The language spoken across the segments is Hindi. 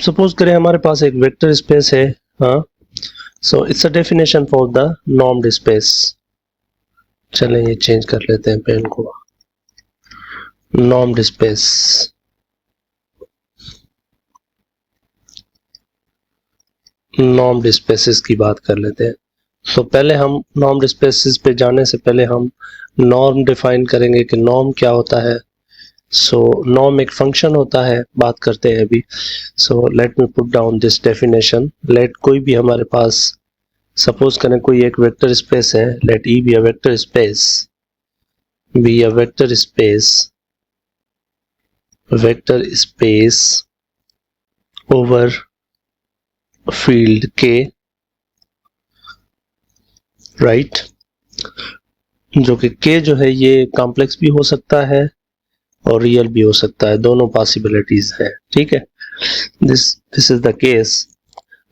सपोज करें हमारे पास एक वेक्टर स्पेस है, हाँ, so it's a definition for the normed space. चलें ये चेंज कर लेते हैं पेन को। नॉर्म्ड स्पेस, नॉर्म्ड स्पेसेस की बात कर लेते हैं। तो पहले हम नॉर्म्ड स्पेसेस पे जाने से पहले हम नॉर्म डिफाइन करेंगे कि नॉर्म क्या होता है। सो नॉर्म एक फंक्शन होता है, बात करते हैं अभी। So let me put down this definition. Let कोई भी हमारे पास, सपोज करें कोई एक वेक्टर स्पेस है, let E be a vector space, be a vector space over field K, right, जो कि के जो है ये कॉम्प्लेक्स भी हो सकता है और रियल भी हो सकता है, दोनों पॉसिबिलिटीज है, ठीक है। This is the case.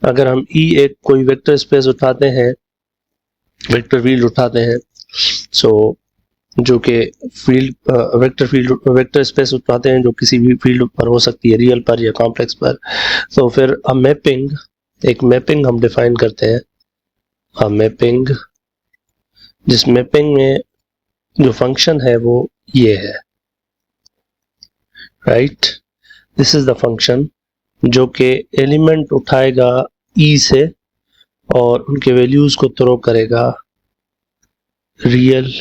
अगर हम ई एक कोई वेक्टर स्पेस उठाते हैं, वेक्टर फील्ड उठाते हैं, सो जो कि वेक्टर स्पेस उठाते हैं जो किसी भी फील्ड पर हो सकती है, रियल पर या कॉम्प्लेक्स पर, तो फिर एक मैपिंग हम डिफाइन करते हैं। मैपिंग, जिस मैपिंग में जो फंक्शन है वो ये है, right. This is the function जो कि एलिमेंट उठाएगा ई से और उनके वैल्यूज को थ्रो करेगा रियल,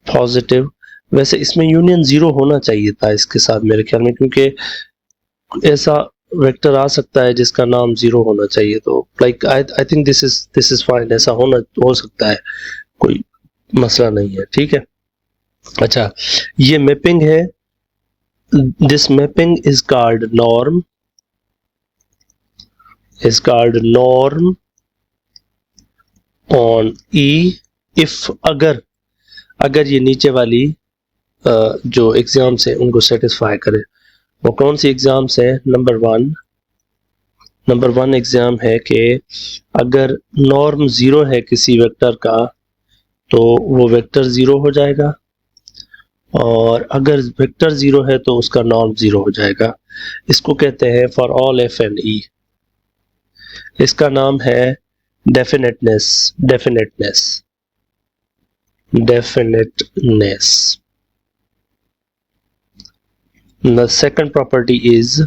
पॉजिटिव। वैसे इसमें यूनियन जीरो होना चाहिए था इसके साथ मेरे ख्याल में, क्योंकि ऐसा वेक्टर आ सकता है जिसका नाम जीरो होना चाहिए। तो like I think this is fine, ऐसा हो सकता है, कोई मसला नहीं है, ठीक है। अच्छा, ये मैपिंग है, this mapping is called norm, on E if, अगर ये नीचे वाली जो एग्जाम्स है उनको सेटिस्फाई करे। वो कौन सी एग्जाम्स है? नंबर वन एग्जाम है कि अगर नॉर्म जीरो है किसी वेक्टर का तो वो वेक्टर जीरो हो जाएगा, और अगर वेक्टर जीरो है तो उसका नॉर्म जीरो हो जाएगा। इसको कहते हैं फॉर ऑल एफ एंड ई। इसका नाम है definiteness. The second property is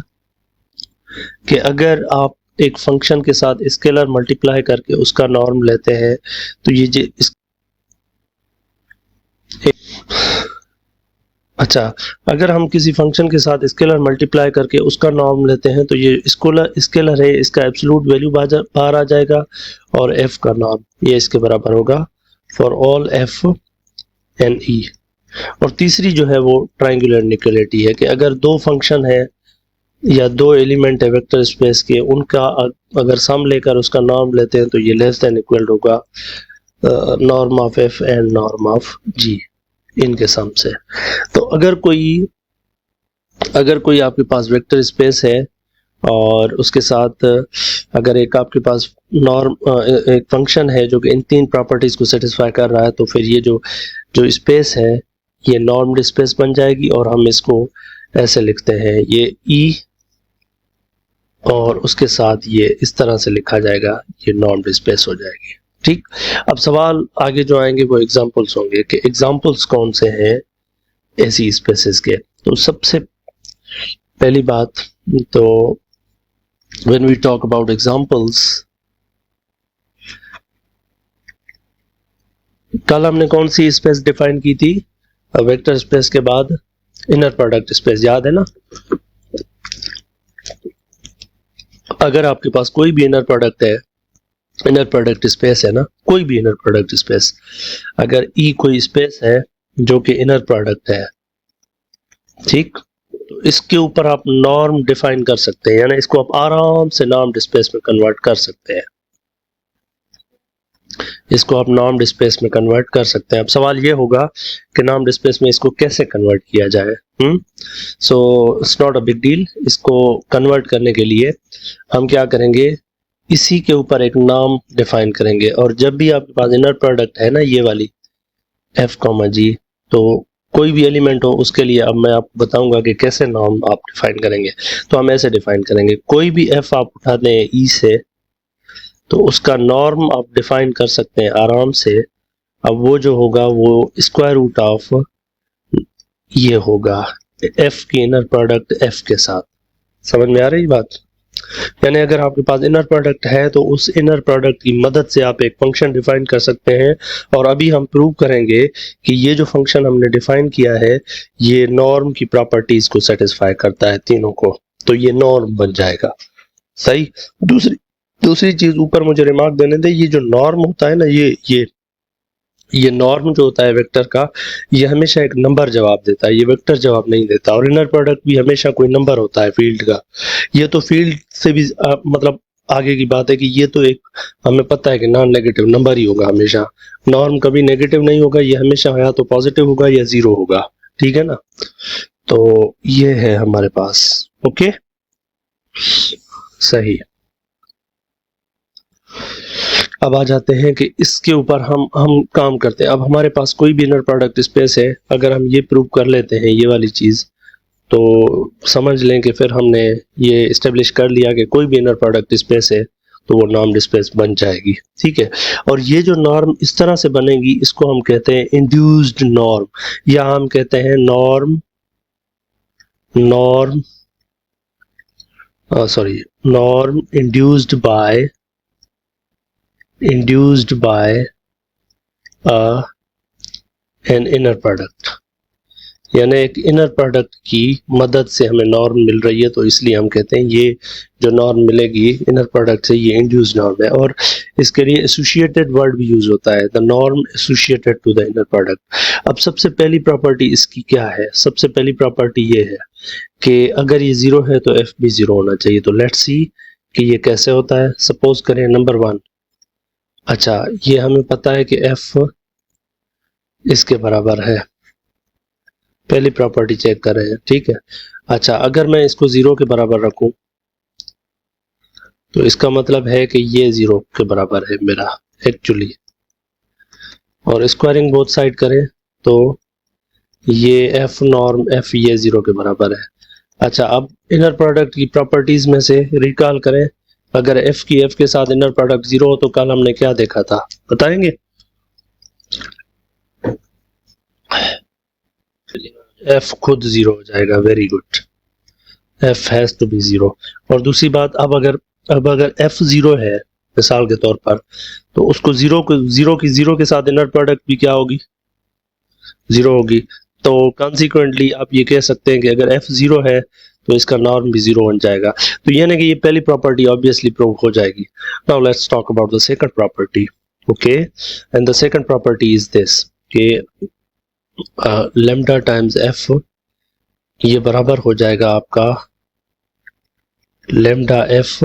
कि अगर आप एक फंक्शन के साथ स्केलर मल्टीप्लाई करके उसका नॉर्म लेते हैं तो ये अच्छा, अगर हम किसी फंक्शन के साथ स्केलर मल्टीप्लाई करके उसका नॉर्म लेते हैं तो ये स्केलर है, इसका एब्सोल्यूट वैल्यू बाहर आ जाएगा और एफ का नॉर्म ये इसके बराबर होगा फॉर ऑल एफ एंड ई। और तीसरी जो है वो ट्रायंगुलर इनइक्वालिटी है कि अगर दो फंक्शन है या दो एलिमेंट है वेक्टर स्पेस के, उनका अगर सम लेकर उसका नॉर्म लेते हैं तो ये लेस देन इक्वल होगा norm of F and norm of G, इनके सम से। तो अगर कोई आपके पास वेक्टर स्पेस है और उसके साथ अगर एक आपके पास एक फंक्शन है जो कि इन तीन प्रॉपर्टीज को सेटिस्फाई कर रहा है, तो फिर ये जो स्पेस है ये नॉर्म्ड स्पेस बन जाएगी। और हम इसको ऐसे लिखते हैं, ये ई और उसके साथ ये इस तरह से लिखा जाएगा, ये नॉर्म्ड स्पेस हो जाएगी, ठीक। अब सवाल आगे जो आएंगे वो एग्जांपल्स होंगे कि एग्जांपल्स कौन से हैं ऐसी स्पेसेस के। तो सबसे पहली बात, तो when we talk about examples, कल हमने कौन सी स्पेस डिफाइन की थी? वेक्टर स्पेस के बाद इनर प्रोडक्ट स्पेस, याद है ना? अगर आपके पास कोई भी इनर प्रोडक्ट स्पेस है ना, कोई भी इनर प्रोडक्ट स्पेस, अगर ई कोई स्पेस है जो कि इनर प्रोडक्ट है, ठीक, तो इसके ऊपर आप नॉर्म डिफाइन कर सकते हैं, यानी इसको आप आराम से नॉर्म्ड स्पेस में कन्वर्ट कर सकते हैं। इसको आप नॉर्म्ड स्पेस में कन्वर्ट कर सकते हैं। अब सवाल ये होगा कि नॉर्म्ड स्पेस में इसको कैसे कन्वर्ट किया जाए। So it's not a big deal. इसको कन्वर्ट करने के लिए हम क्या करेंगे, इसी के ऊपर एक नाम डिफाइन करेंगे, और जब भी आपके पास इनर प्रोडक्ट है ना, ये वाली एफ कॉमा जी, तो कोई भी एलिमेंट हो उसके लिए अब मैं आपको बताऊंगा कि कैसे नॉर्म आप डिफाइन करेंगे। तो हम ऐसे डिफाइन करेंगे, कोई भी एफ आप उठाते हैं ई से तो उसका नॉर्म आप डिफाइन कर सकते हैं आराम से। अब वो जो होगा वो स्क्वायर रूट ऑफ ये होगा एफ की इनर प्रोडक्ट एफ के साथ। समझ में आ रही बात? यानी अगर आपके पास इनर प्रोडक्ट है तो उस इनर प्रोडक्ट की मदद से आप एक फंक्शन डिफाइन कर सकते हैं। और अभी हम प्रूव करेंगे कि ये जो फंक्शन हमने डिफाइन किया है ये नॉर्म की प्रॉपर्टीज को सेटिस्फाई करता है तीनों को, तो ये नॉर्म बन जाएगा। सही। दूसरी चीज ऊपर मुझे रिमार्क देने दे, ये जो नॉर्म होता है ना, ये नॉर्म जो होता है वेक्टर का, ये हमेशा एक नंबर जवाब देता है, ये वेक्टर जवाब नहीं देता। और इनर प्रोडक्ट भी हमेशा कोई नंबर होता है फील्ड का। ये तो फील्ड से भी मतलब आगे की बात है कि ये तो एक हमें पता है कि नॉन नेगेटिव नंबर ही होगा हमेशा। नॉर्म कभी नेगेटिव नहीं होगा, ये हमेशा या तो पॉजिटिव होगा या जीरो होगा। ठीक है ना? तो ये है हमारे पास। ओके, सही। अब आ जाते हैं कि इसके ऊपर हम काम करते हैं। अब हमारे पास कोई भी इनर प्रोडक्ट स्पेस है, अगर हम ये प्रूव कर लेते हैं ये वाली चीज, तो समझ लें कि फिर हमने ये इस्टेब्लिश कर लिया कि कोई भी इनर प्रोडक्ट स्पेस है तो वो नॉर्म स्पेस बन जाएगी। ठीक है। और ये जो नॉर्म इस तरह से बनेगी इसको हम कहते हैं इंड्यूस्ड नॉर्म, या हम कहते हैं norm induced by an inner product. यानी एक इनर प्रोडक्ट की मदद से हमें नॉर्म मिल रही है, तो इसलिए हम कहते हैं ये जो नॉर्म मिलेगी इनर प्रोडक्ट से ये इंड्यूस्ड नॉर्म है। और इसके लिए एसोसिएटेड वर्ड भी यूज होता है, the norm associated to the inner product. अब सबसे पहली प्रॉपर्टी इसकी क्या है? सबसे पहली प्रॉपर्टी ये है कि अगर ये जीरो है तो एफ भी जीरो होना चाहिए। तो लेट्स सी कि ये कैसे होता है। सपोज करें नंबर 1, अच्छा ये हमें पता है कि एफ इसके बराबर है, पहली प्रॉपर्टी चेक कर रहे हैं। ठीक है। अच्छा अगर मैं इसको जीरो के बराबर रखूं तो इसका मतलब है कि ये जीरो के बराबर है मेरा एक्चुअली। और स्क्वायरिंग बोथ साइड करें तो ये एफ नॉर्म एफ ये जीरो के बराबर है। अच्छा अब इनर प्रोडक्ट की प्रॉपर्टीज में से रिकॉल करें, अगर एफ की एफ के साथ इनर प्रोडक्ट जीरो हो तो कल हमने क्या देखा था बताएंगे? एफ खुद जीरो हो जाएगा। Very good, f has to be zero. और दूसरी बात, अब अगर एफ जीरो है मिसाल के तौर पर, तो उसको जीरो के साथ इनर प्रोडक्ट भी क्या होगी? जीरो होगी। तो कॉन्सिक्वेंटली आप ये कह सकते हैं कि अगर एफ जीरो है तो इसका नॉर्म भी जीरो बन जाएगा। तो यानी कि ये पहली प्रॉपर्टी ऑब्वियसली प्रूव हो जाएगी। Now let's talk about the second property. Okay, and the second property is this कि लेम्डा टाइम्स एफ ये बराबर हो जाएगा आपका लेम्डा एफ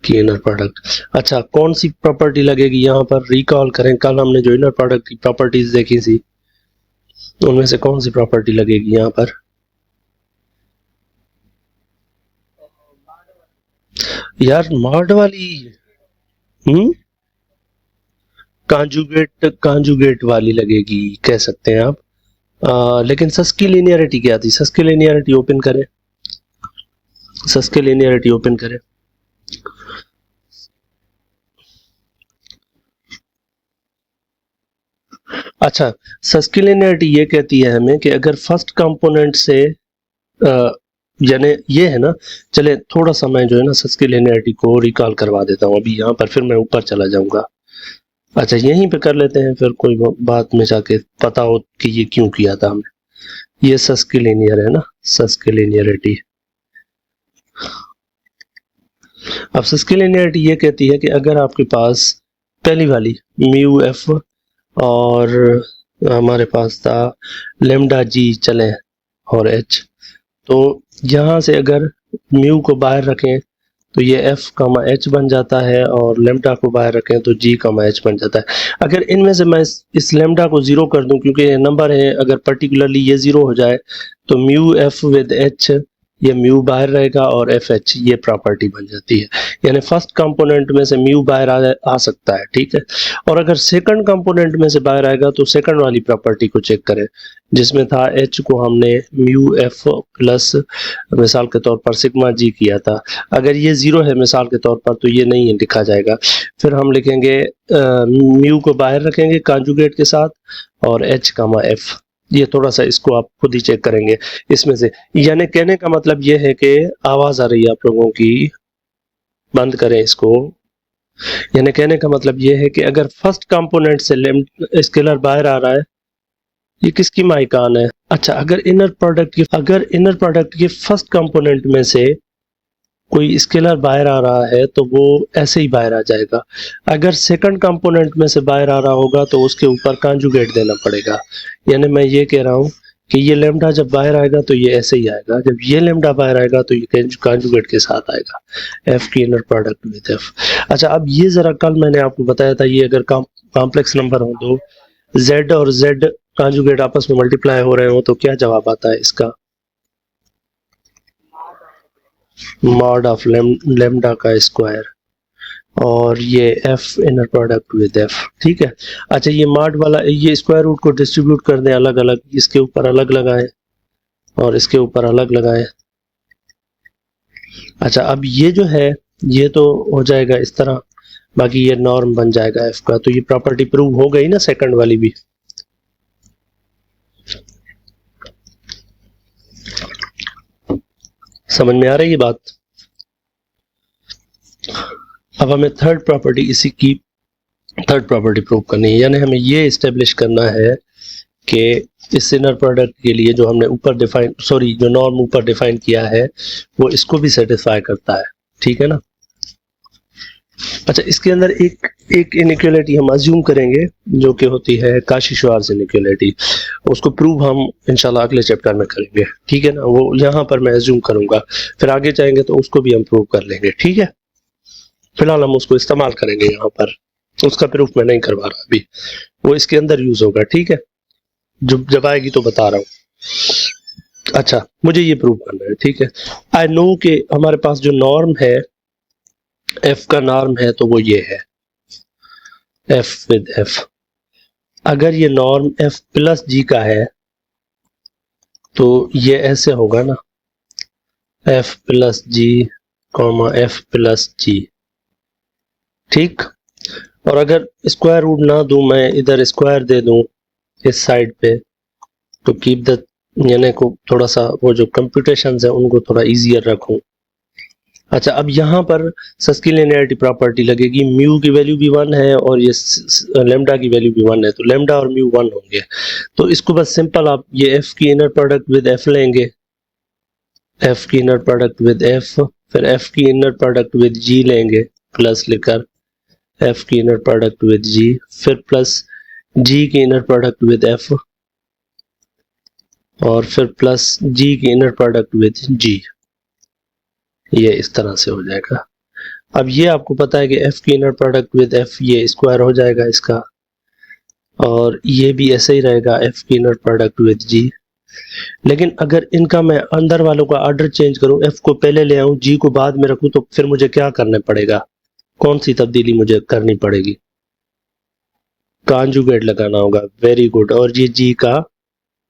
की इनर प्रोडक्ट। अच्छा कौन सी प्रॉपर्टी लगेगी यहाँ पर? रिकॉल करें, कल हमने जो इनर प्रोडक्ट की प्रॉपर्टीज देखी थी उनमें से कौन सी प्रॉपर्टी लगेगी यहाँ पर? यार मॉड वाली, कांजुगेट वाली लगेगी कह सकते हैं आप। लेकिन सस की लिनियरिटी क्या थी? सस की लिनियरिटी ओपन करें। अच्छा सस की लिनियरिटी ये कहती है हमें कि अगर फर्स्ट कंपोनेंट से यानी ये है ना, चले थोड़ा सा मैं जो है ना सस की लिनियरिटी को रिकॉल करवा देता हूँ अभी यहाँ पर, फिर मैं ऊपर चला जाऊंगा। अच्छा यहीं पे कर लेते हैं, फिर कोई बात में जाके पता हो कि ये क्यों किया था हमने। ये सस की लीनियर है ना, सस की लीनियरिटी। अब सस की लीनियरिटी ये कहती है कि अगर आपके पास पहली वाली म्यू एफ और हमारे पास था लेमडा जी चले और एच, तो यहाँ से अगर म्यू को बाहर रखें तो ये एफ कामा एच बन जाता है, और लेमडा को बाहर रखें तो जी कामा एच बन जाता है। अगर इनमें से मैं इस लेमडा को जीरो कर दूं, क्योंकि ये नंबर है, अगर पर्टिकुलरली ये जीरो हो जाए तो म्यू एफ विद एच ये म्यू बाहर रहेगा और एफ एच ये प्रॉपर्टी बन जाती है, यानी फर्स्ट कंपोनेंट में से म्यू बाहर आ सकता है, ठीक है। और अगर सेकंड कंपोनेंट में से बाहर आएगा तो सेकंड वाली प्रॉपर्टी को चेक करें, जिसमें था एच को हमने म्यू एफ प्लस मिसाल के तौर पर सिग्मा जी किया था। अगर ये जीरो है मिसाल के तौर पर तो ये नहीं लिखा जाएगा। फिर हम लिखेंगे म्यू को बाहर रखेंगे कॉन्जुगेट के साथ और एच कामा एफ। ये थोड़ा सा इसको आप खुद ही चेक करेंगे इसमें से, यानी कहने का मतलब ये है कि आवाज आ रही है आप लोगों की, बंद करें इसको। यानी कहने का मतलब ये है कि अगर फर्स्ट कंपोनेंट से स्केलर बाहर आ रहा है, ये किसकी माइकान है? अच्छा, अगर इनर प्रोडक्ट के फर्स्ट कंपोनेंट में से कोई स्केलर बाहर आ रहा है तो वो ऐसे ही बाहर आ जाएगा। अगर सेकंड कंपोनेंट में से बाहर आ रहा होगा तो उसके ऊपर कॉन्जुगेट देना पड़ेगा। यानी मैं ये कह रहा हूँ कि ये लेमडा जब बाहर आएगा तो ये ऐसे ही आएगा, जब ये लेमडा बाहर आएगा तो ये कॉन्जुगेट के साथ आएगा, एफ की इनर प्रोडक्ट विद एफ। अच्छा, अब ये जरा कल मैंने आपको बताया था, ये अगर कॉम्प्लेक्स नंबर हो तो z और z कॉन्जुगेट आपस में मल्टीप्लाई हो रहे हो तो क्या जवाब आता है इसका? मॉड ऑफ लेमडा का स्क्वायर और ये F inner product with F, ठीक है। अच्छा, ये मॉड वाला ये स्क्वायर रूट को डिस्ट्रीब्यूट कर दें अलग अलग, इसके ऊपर अलग लगाएं और इसके ऊपर अलग लगाएं। अच्छा, अब ये जो है ये तो हो जाएगा इस तरह, बाकी ये नॉर्म बन जाएगा एफ का। तो ये प्रॉपर्टी प्रूव हो गई ना सेकंड वाली भी। समझ में आ रही है बात? अब हमें थर्ड प्रॉपर्टी प्रूव करनी है, यानी हमें ये एस्टेब्लिश करना है कि इस इनर प्रोडक्ट के लिए जो हमने ऊपर जो नॉर्म ऊपर डिफाइन किया है वो इसको भी सेटिस्फाई करता है, ठीक है ना। अच्छा, इसके अंदर एक इनइक्वालिटी हम अज्यूम करेंगे जो कि होती है काशी-श्वार्ज़ इनइक्वालिटी। उसको प्रूव हम इंशाल्लाह अगले चैप्टर में करेंगे, ठीक है ना। वो यहाँ पर मैं अज्यूम करूंगा, फिर आगे जाएंगे तो उसको भी हम प्रूव कर लेंगे, ठीक है। फिलहाल हम उसको इस्तेमाल करेंगे यहाँ पर, उसका प्रूफ मैं नहीं करवा रहा अभी, वो इसके अंदर यूज होगा, ठीक है। जब आएगी तो बता रहा हूँ। अच्छा, मुझे ये प्रूव करना है, ठीक है। आई नो कि हमारे पास जो नॉर्म है, एफ का नॉर्म है तो वो ये है एफ विद एफ। अगर ये नॉर्म एफ प्लस जी का है तो ये ऐसे होगा ना, एफ प्लस जी कॉमा एफ प्लस जी, ठीक। और अगर स्क्वायर रूट ना दूं, मैं इधर स्क्वायर दे दूं इस साइड पे, तो कीप द यानी को थोड़ा सा वो जो कंप्यूटेशंस है उनको थोड़ा इजियर रखूं। अच्छा, अब यहाँ पर सस्की लिनियरिटी प्रॉपर्टी लगेगी, म्यू की वैल्यू भी 1 है और ये लेमडा की वैल्यू भी 1 है, तो लेमडा और म्यू 1 होंगे। तो इसको बस सिंपल आप ये एफ की इनर प्रोडक्ट विद एफ लेंगे, एफ की इनर प्रोडक्ट विद एफ, फिर एफ की इनर प्रोडक्ट विद जी लेंगे प्लस लिखकर एफ की इनर प्रोडक्ट विद जी, फिर प्लस जी की इनर प्रोडक्ट विद एफ और फिर प्लस जी की इनर प्रोडक्ट विद जी। ये इस तरह से हो जाएगा। अब ये आपको पता है कि एफ की इनर प्रोडक्ट विद एफ ये स्क्वायर हो जाएगा इसका, और ये भी ऐसे ही रहेगा एफ की इनर प्रोडक्ट विद जी। लेकिन अगर इनका मैं अंदर वालों का ऑर्डर चेंज करूं, एफ को पहले ले आऊं जी को बाद में रखूं, तो फिर मुझे क्या करना पड़ेगा? कौन सी तब्दीली मुझे करनी पड़ेगी? कॉन्जुगेट लगाना होगा, वेरी गुड। और ये जी का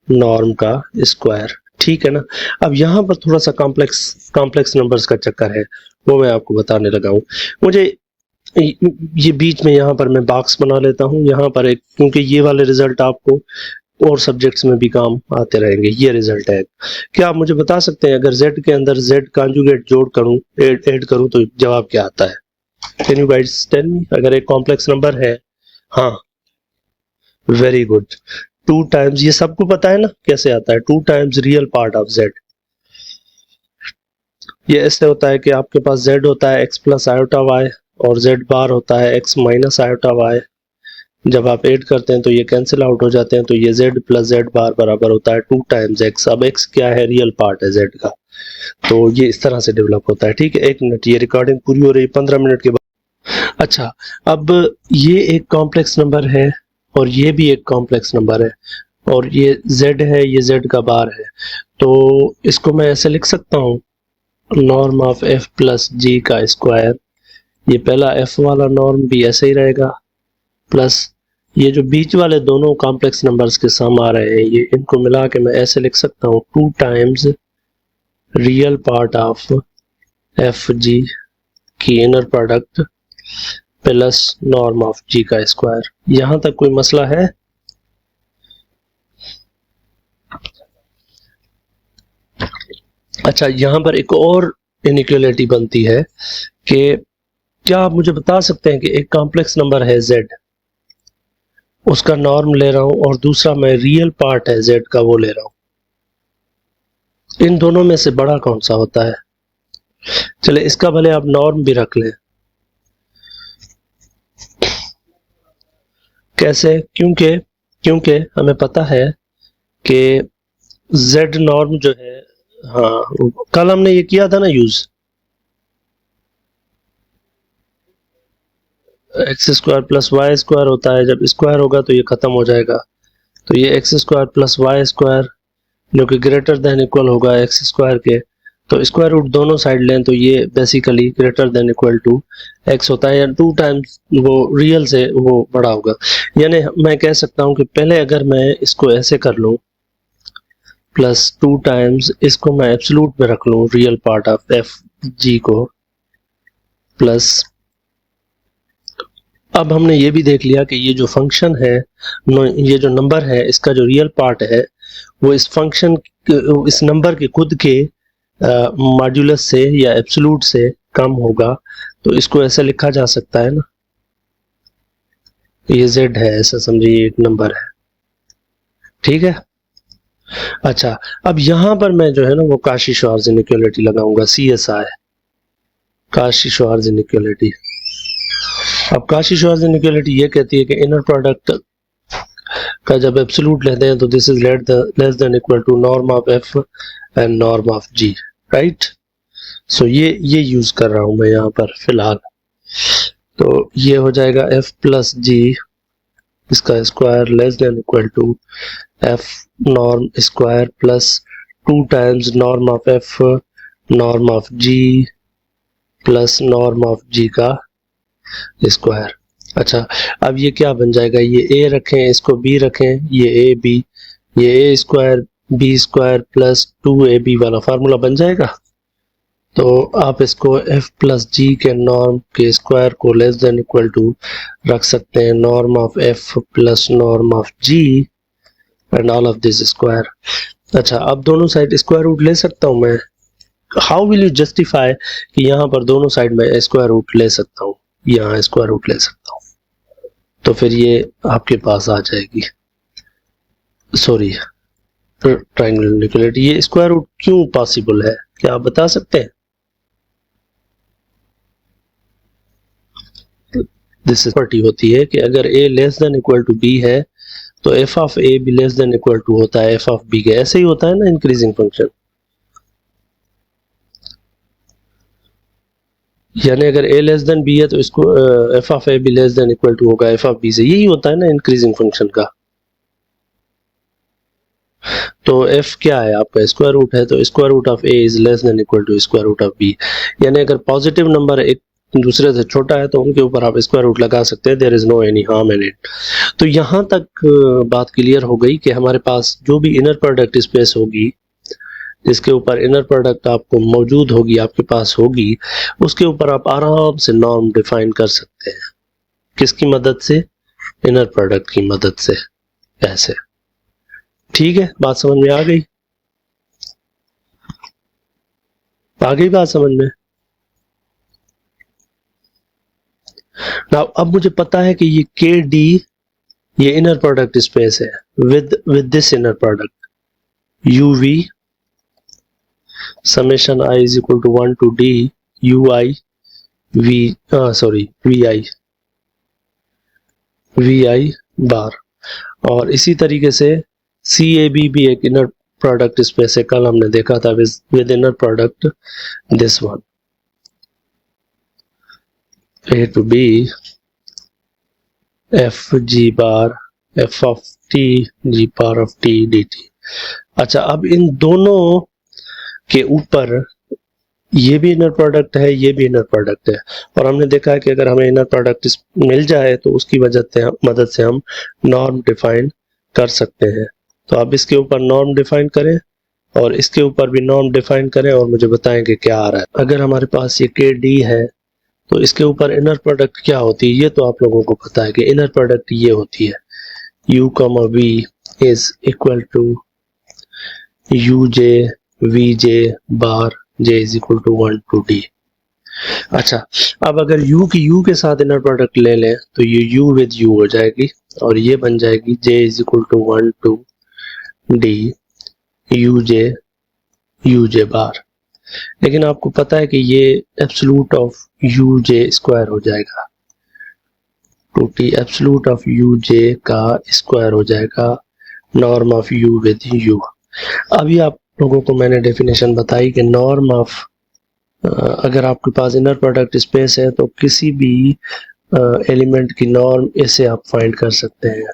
नॉर्म का स्क्वायर, ठीक है ना। अब यहाँ पर थोड़ा सा कॉम्प्लेक्स नंबर्स का चक्कर है, वो मैं आपको बताने लगा हूँ। मुझे ये बीच में यहाँ पर मैं बॉक्स बना लेता हूँ यहाँ पर एक, क्योंकि ये वाले रिजल्ट आपको और सब्जेक्ट्स में भी काम आते रहेंगे। ये रिजल्ट है, क्या आप मुझे बता सकते हैं अगर z के अंदर z कॉन्जुगेट जोड़ करूँ, ऐड करूँ तो जवाब क्या आता है? Can you guys tell me? अगर एक कॉम्प्लेक्स नंबर है, हाँ वेरी गुड, 2 टाइम्स, ये सबको पता है ना कैसे आता है, 2 times real part of z। ये ऐसे होता है कि आपके पास z होता है x प्लस आयोटा y और z बार होता है x माइनस आयोटा y। जब आप ऐड करते हैं तो ये कैंसिल आउट हो जाते हैं, तो ये z प्लस z बार बराबर होता है 2 टाइम्स x। अब x क्या है? रियल पार्ट है z का। तो ये इस तरह से डेवलप होता है, ठीक है। 1 मिनट, ये रिकॉर्डिंग पूरी हो रही है, 15 मिनट के बाद। अच्छा, अब ये एक कॉम्प्लेक्स नंबर है और ये भी एक कॉम्प्लेक्स नंबर है और ये z है, ये z का बार है। तो इसको मैं ऐसे लिख सकता हूँ, नॉर्म ऑफ एफ प्लस जी का स्क्वायर, ये पहला एफ वाला नॉर्म भी ऐसे ही रहेगा, प्लस ये जो बीच वाले दोनों कॉम्प्लेक्स नंबर्स के सम आ रहे हैं, ये इनको मिला के मैं ऐसे लिख सकता हूँ 2 times real part of F G की inner product plus norm of G का स्क्वायर। यहां तक कोई मसला है? अच्छा, यहां पर एक और इनइक्वालिटी बनती है कि क्या आप मुझे बता सकते हैं कि एक कॉम्प्लेक्स नंबर है z, उसका नॉर्म ले रहा हूं और दूसरा मैं रियल पार्ट है z का वो ले रहा हूं, इन दोनों में से बड़ा कौन सा होता है? चले इसका भले आप नॉर्म भी रख लें। कैसे? क्योंकि हमें पता है कि z नॉर्म जो है, हाँ कल हमने ये किया था ना use, x square plus y square होता है, जब स्क्वायर होगा तो ये खत्म हो जाएगा, तो ये x square plus y square जो कि ग्रेटर देन इक्वल होगा एक्स स्क्वायर के, तो स्क्वायर रूट दोनों साइड लें तो ये basically greater than equal to x होता है, या 2 टाइम्स वो रियल से वो बड़ा होगा। यानी मैं कह सकता हूं कि पहले अगर मैं इसको ऐसे कर लूं, प्लस 2 टाइम्स इसको मैं एब्सोल्यूट में रख लूं रियल पार्ट ऑफ एफ जी को, प्लस अब हमने ये भी देख लिया कि ये जो फंक्शन है, ये जो नंबर है, इसका जो रियल पार्ट है वो इस फंक्शन, इस नंबर के खुद के मॉड्यूलस से या एब्सोल्यूट से कम होगा, तो इसको ऐसे लिखा जा सकता है ना, ये z है, ऐसा समझिए एक नंबर है, ठीक है। अच्छा, अब यहां पर मैं जो है ना वो काशी-श्वार्ज़ इनइक्वालिटी लगाऊंगा, CSI, काशी-श्वार्ज़ इनइक्वालिटी। अब काशी-श्वार्ज़ इनइक्वालिटी ये कहती है कि इनर प्रोडक्ट का जब एब्सोल्यूट लेते हैं तो this is less than equal to norm of F and norm of G, right. So ये यूज कर रहा हूं मैं यहाँ पर फिलहाल, तो ये हो जाएगा एफ प्लस जी इसका square less than equal to F norm square plus 2 times norm of F norm of G plus norm of G का स्क्वायर। अच्छा, अब ये क्या बन जाएगा, ये a रखें, इसको b रखें, ये a b, ये a square b square plus 2ab वाला फार्मूला बन जाएगा। तो आप इसको f प्लस जी के नॉर्म के स्क्वायर को लेस देन इक्वल टू रख सकते हैं norm of f plus norm of g and all of this square. अच्छा, अब दोनों साइड स्क्वायर रूट ले सकता हूं मैं। हाउ विल यू जस्टिफाई कि यहाँ पर दोनों साइड में स्क्वायर रूट ले सकता हूँ, यहाँ स्क्वायर रूट ले सकता हूँ, तो फिर ये आपके पास आ जाएगी, सॉरी ट्रायंगल इनइक्वालिटी। ये स्क्वायर रूट क्यों पॉसिबल है, क्या आप बता सकते हैं? दिस प्रॉपर्टी होती है कि अगर a less than equal to b है तो f ऑफ a भी लेस देन इक्वल टू होता है f ऑफ b के, ऐसे ही होता है ना इंक्रीजिंग फंक्शन। यानी अगर a लेस देन b है तो इसको f ऑफ a भी लेस देन इक्वल टू होगा f ऑफ b से, यही होता है ना इंक्रीजिंग फंक्शन का। तो f क्या है आपका, स्क्वायर रूट है, तो square root of a is less than equal to square root of b। यानी अगर पॉजिटिव नंबर एक दूसरे से छोटा है तो उनके ऊपर आप स्क्वायर रूट लगा सकते हैं, there is no any harm in it. तो यहां तक बात क्लियर हो गई कि हमारे पास जो भी इनर प्रोडक्ट स्पेस होगी, जिसके ऊपर इनर प्रोडक्ट आपको मौजूद होगी, आपके पास होगी, उसके ऊपर आप आराम से नॉर्म डिफाइन कर सकते हैं। किसकी मदद से? इनर प्रोडक्ट की मदद से, ऐसे। ठीक है, बात समझ में आ गई? आ गई बात समझ में? नाउ अब मुझे पता है कि ये के डी ये इनर प्रोडक्ट स्पेस है with this inner product U V summation I is equal to 1 to D U I V sorry V I bar. और इसी तरीके से सी ए बी भी एक इनर प्रोडक्ट स्पेस है, कल हमने देखा था with inner product this one a to b f g bar f of t g power of t d t. अच्छा, अब इन दोनों के ऊपर ये भी इनर प्रोडक्ट है, ये भी इनर प्रोडक्ट है, और हमने देखा है कि अगर हमें इनर प्रोडक्ट मिल जाए तो उसकी मदद से हम नॉर्म डिफाइन कर सकते हैं। तो अब इसके ऊपर नॉर्म डिफाइन करें और इसके ऊपर भी नॉर्म डिफाइन करें और मुझे बताएं कि क्या आ रहा है। अगर हमारे पास ये के डी है तो इसके ऊपर इनर प्रोडक्ट क्या होती है, ये तो आप लोगों को पता है कि इनर प्रोडक्ट ये होती है u, v is equal to u j v j bar j is equal to 1 to d। अच्छा, अब अगर u की u के साथ इनर प्रोडक्ट ले लें तो ये u विद u हो जाएगी और ये बन जाएगी j is equal to 1 to d U J bar. लेकिन आपको पता है कि ये absolute of U J square हो जाएगा, 2t एब्सोल्यूट ऑफ यू जे का स्क्वायर हो जाएगा norm of u with u। अभी आप लोगों को मैंने डेफिनेशन बताई कि नॉर्म ऑफ, अगर आपके पास इनर प्रोडक्ट स्पेस है तो किसी भी एलिमेंट की नॉर्म ऐसे आप फाइंड कर सकते हैं,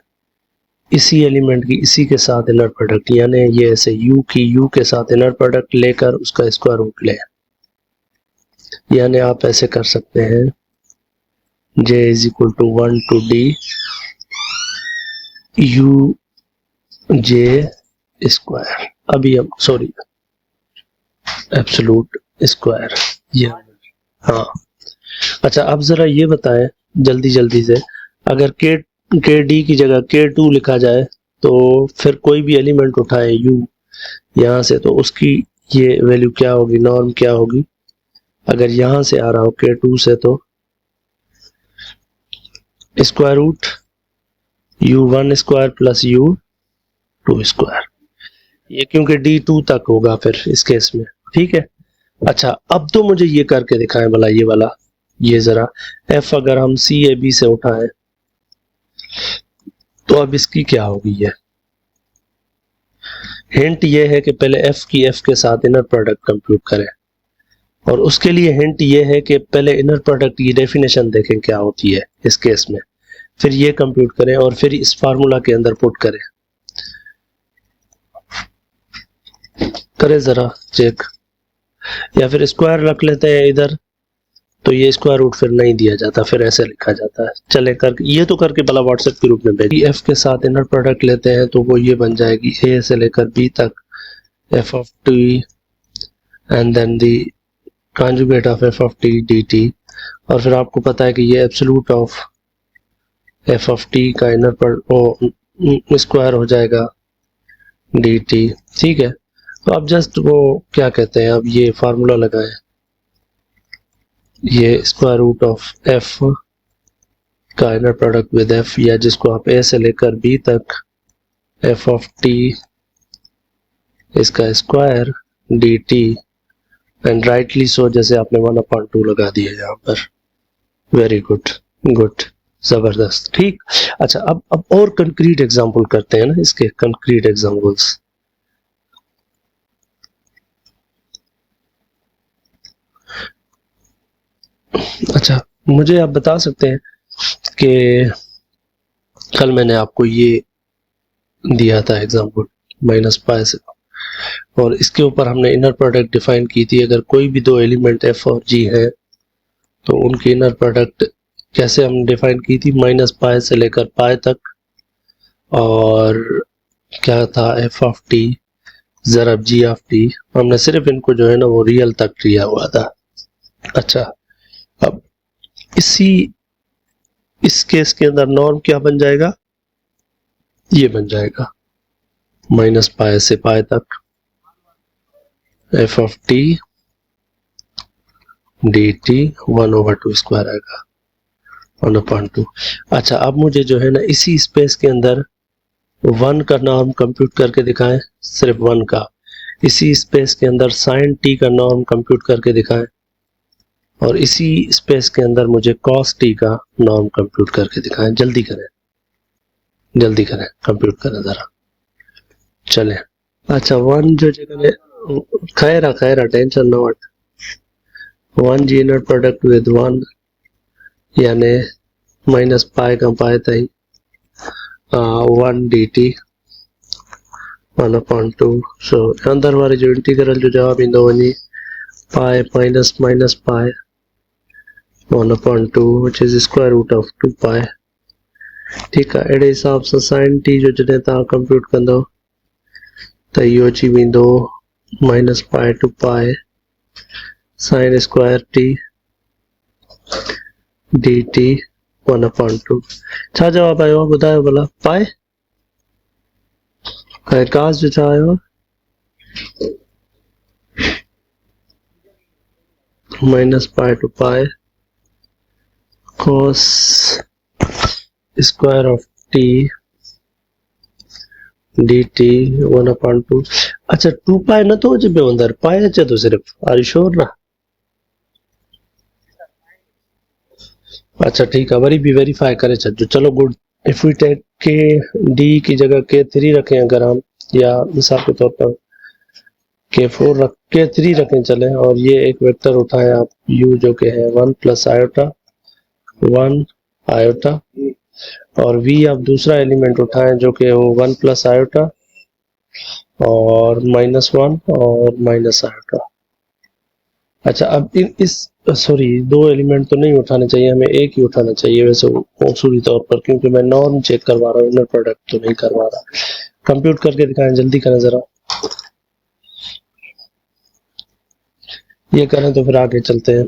इसी एलिमेंट की इसी के साथ इनर प्रोडक्ट, यानी ये ऐसे u की u के साथ इनर प्रोडक्ट लेकर उसका स्क्वायर रूट ले, यानी आप ऐसे कर सकते हैं j is equal to 1 to d u j square, अभी हम सॉरी एब्सोल्यूट स्क्वायर ये, हाँ। अच्छा, अब जरा ये बताएं जल्दी जल्दी से, अगर के डी की जगह k2 लिखा जाए तो फिर कोई भी एलिमेंट उठाए u यहाँ से तो उसकी ये वैल्यू क्या होगी, नॉर्म क्या होगी। अगर यहाँ से आ रहा हो k2 से तो square root u1 square plus u2 square, ये क्योंकि d2 तक होगा फिर इस केस में, ठीक है। अच्छा, अब तो मुझे ये करके दिखाएं भला ये वाला, ये जरा f अगर हम सी ए बी से उठाएं तो अब इसकी क्या होगी। ये हिंट ये है कि पहले f की f के साथ इनर प्रोडक्ट कंप्यूट करें, और उसके लिए हिंट ये है कि पहले इनर प्रोडक्ट की डेफिनेशन देखें क्या होती है इस केस में, फिर ये कंप्यूट करें और फिर इस फार्मूला के अंदर पुट करें जरा चेक, या फिर स्क्वायर रख लेते हैं इधर तो ये स्क्वायर रूट फिर नहीं दिया जाता, फिर ऐसे लिखा जाता है। चले कर ये तो करके भला व्हाट्सएप के रूप में भेजिए। एफ के साथ इनर प्रोडक्ट लेते हैं तो वो ये बन जाएगी ए से लेकर बी तक f of t and then the conjugate of f of t d t, और फिर आपको पता है कि ये absolute of f of t का इनर स्क्वायर हो जाएगा डी टी, ठीक है। तो अब जस्ट वो क्या कहते हैं, अब ये फार्मूला लगाएं, ये स्क्वायर रूट ऑफ एफ का इनर प्रोडक्ट विद एफ, या जिसको आप ए से लेकर बी तक एफ ऑफ टी इसका square D T and rightly so, जैसे आपने 1/2 लगा दिया यहाँ पर। वेरी गुड, गुड, जबरदस्त, ठीक। अच्छा, अब और कंक्रीट एग्जांपल करते हैं ना, इसके कंक्रीट एग्जांपल्स। अच्छा, मुझे आप बता सकते हैं कि कल मैंने आपको ये दिया था एग्जांपल -π से, और इसके ऊपर हमने इनर प्रोडक्ट डिफाइन की थी। अगर कोई भी दो एलिमेंट f और g है तो उनकी इनर प्रोडक्ट कैसे हमने डिफाइन की थी, -π से लेकर π तक, और क्या था f of t ज़रब g of t, हमने सिर्फ इनको जो है ना वो रियल तक लिया हुआ था। अच्छा, अब इस केस के अंदर नॉर्म क्या बन जाएगा, ये बन जाएगा -π से π तक f of t dt 1/2 square आएगा 1/2। अच्छा, अब मुझे जो है ना इसी स्पेस के अंदर 1 का नॉर्म कंप्यूट करके दिखाएं, सिर्फ 1 का। इसी स्पेस के अंदर sin t का नॉर्म कंप्यूट करके दिखाएं, और इसी स्पेस के अंदर मुझे cos t का नॉर्म कंप्यूट करके दिखाएं। जल्दी करें, जल्दी करें, कंप्यूट करें जरा, चलें। अच्छा, 1 जो जगह खैरा टेंशन नॉट, 1 जी इनर प्रोडक्ट विद 1 यानी -π का π तई 1 dt 1/2 सो अंदर वाले जो इंटीग्रल जो जवाब ईंदो वञी pi minus minus pi 1/2 which is square root of 2 पाई। ठीक है, अड़े हिसाब से sin t जो जॾहिं तव्हां कंप्यूट कंदो त इहो अची वेंदो minus pi to pi sin square t dt 1/2। छा जवाब आयो आहे ॿुधायो भला? पाई कास जो छा आयो आहे? Minus pi to pi cos square of t dt 1/2। अच्छा 2 पाई न तो अचे पियो अंदर, पाई अचे तो सिर्फ, आर यू श्योर ना? अच्छा ठीक है, वरी भी वेरीफाई करे छो। चलो गुड। इफ वी टेक के डी की जगह के 3 रखें अगर हम, या मिसाल के तौर पर के 4 रख के 3 रखें चले, और ये एक वेक्टर उठाएं आप u जो के है 1 प्लस आयोटा 1 आयोटा, और v आप दूसरा एलिमेंट उठाएं जो कि वो 1 प्लस आयोटा और -1 और माइनस आयोटा। अच्छा अब इस सॉरी 2 एलिमेंट तो नहीं उठाने चाहिए, हमें एक ही उठाना चाहिए वैसे उसूली तौर पर, क्योंकि मैं नॉर्म चेक करवा रहा हूँ, इनर प्रोडक्ट तो नहीं करवा रहा। कंप्यूट करके दिखाएं, जल्दी करें जरा। ये करें तो फिर आगे चलते हैं।